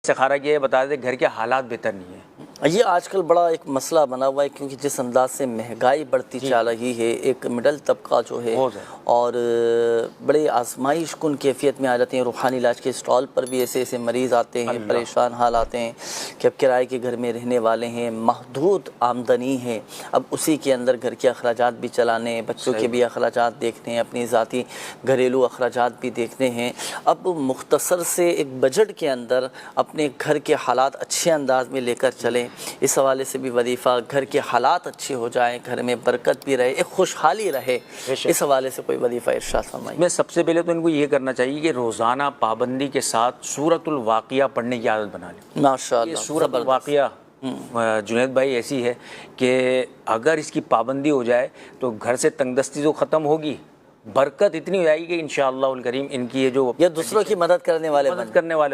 इस्तिखारा ये बता दें घर के हालात बेहतर नहीं है। ये आजकल बड़ा एक मसला बना हुआ है, क्योंकि जिस अंदाज से महंगाई बढ़ती जा रही है, एक मिडल तबका जो है और बड़े आजमाइश कुन कैफियत में आ जाते हैं। रूहानी इलाज के स्टॉल पर भी ऐसे ऐसे मरीज़ आते हैं, परेशान हाल आते हैं कि अब किराए के घर में रहने वाले हैं, महदूद आमदनी है, अब उसी के अंदर घर के अखराजात भी चलाने, बच्चों के भी अखराजात देखने हैं, अपनी ज़ाती घरेलू अखराजात भी देखने हैं। अब मुख्तसर से एक बजट के अंदर अपने घर के हालात अच्छे अंदाज में लेकर चलें, इस हवाले से भी वजीफ़ा, घर के हालात अच्छे हो जाएं, घर में बरकत भी रहे, एक खुशहाली रहे, इस हवाले से कोई वजीफ़ा इरशाद फरमाइए। मैं सबसे पहले तो इनको ये करना चाहिए कि रोज़ाना पाबंदी के साथ सूरतुल वाक़िया पढ़ने की आदत बना लें। माशाअल्लाह, सूरतुल वाक़िया जुनैद भाई ऐसी है कि अगर इसकी पाबंदी हो जाए तो घर से तंगदस्ती तो ख़त्म होगी, बरकत इतनी हो जाएगी कि इंशाअल्लाह उल करीम इनकी ये दूसरों की मदद करने वाले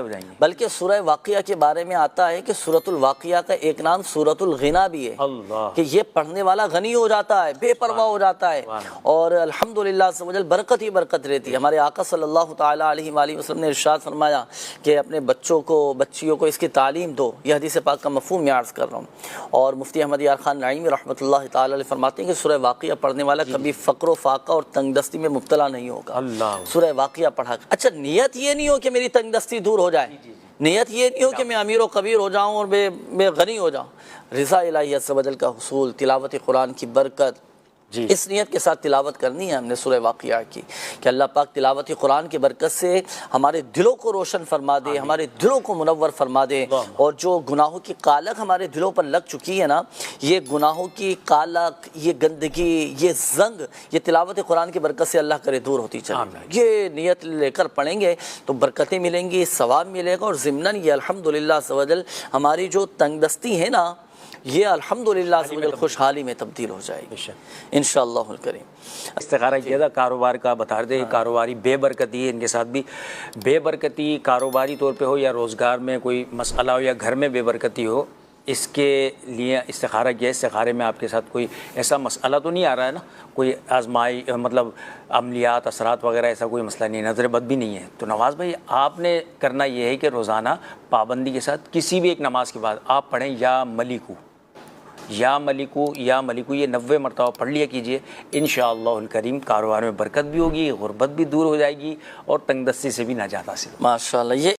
हो जाएंगे। बल्कि सूरह वाक़िया के बारे में आता है कि सूरतुल वाक़िया का एक नाम सूरतुल गिना भी है, अल्लाह, कि ये पढ़ने वाला गनी हो जाता है, बेपरवाह हो जाता है और अल्हम्दुलिल्लाह से बरकत ही बरकत रहती है। हमारे आका सल्लल्लाहु ताला अलैहि वसल्लम ने इरशाद फरमाया कि अपने बच्चों को, बच्चियों को इसकी तालीम दो। यह हदीस पाक का मफ़हूम मैं अर्ज़ कर रहा हूँ। और मुफ्ती अहमद यार खान नईमी रहमतुल्लाह ताला अलैह फरमाते हैं कि सूरह वाक़िया पढ़ने वाला कभी फ़क्र व फाक़ा और तंगदस्ती में मुब्तला नहीं होगा। अल्लाह, सूरह वाक़िया पढ़ा। अच्छा, नियत ये नहीं हो कि मेरी तंगदस्ती दूर हो जाए, नियत ये नहीं हो कि मैं अमीर व कबीर हो जाऊँ और मैं गनी हो जाऊँ। रिज़ा इलाही अज़्ज़ व जल का हुसूल, तिलावत कुरान की बरकत, इस नियत के साथ तिलावत करनी है हमने सूरह वाक़िया की कि अल्लाह पाक तिलावत कुरान की बरकत से हमारे दिलों को रोशन फरमा दे, हमारे दिलों को मुनव्वर फरमा दे, और जो गुनाहों की कालक हमारे दिलों पर लग चुकी है ना, ये गुनाहों की कालक, ये गंदगी, ये जंग, ये तिलावत कुरान की बरकत से अल्लाह करे दूर होती चली। ये नियत लेकर पढ़ेंगे तो बरकतें मिलेंगी, सवाब मिलेगा, और ज़िम्नन ये अल्हम्दुलिल्लाह सवजल हमारी जो तंगदस्ती है ना, ये अल्हम्दुलिल्लाह से खुशहाली में तब्दील हो जाएगी इंशाअल्लाहुल करीम। इस्तिखारा किया था कारोबार का, बता रहे थे कारोबारी बेबरकती है, इनके साथ भी बेबरकती कारोबारी तौर पे हो या रोज़गार में कोई मसला हो या घर में बेबरकती हो, इसके लिए इस्तिखारा किया। इस्तिखारे में आपके साथ कोई ऐसा मसला तो नहीं आ रहा है ना, कोई आजमाई मतलब अमलियात असरात वगैरह, ऐसा कोई मसला नहीं है, नज़र बद भी नहीं है। तो नवाज़ भाई आपने करना ये है कि रोज़ाना पाबंदी के साथ किसी भी एक नमाज के बाद आप पढ़ें या मलिकू या मलिकू या मलिकू, ये 90 मरतबा पढ़ लिया कीजिए। इंशाअल्लाहुल करीम कारोबार में बरकत भी होगी, गुर्बत भी दूर हो जाएगी और तंगदस्ती से भी नाजात हासिल। माशाअल्लाह। ये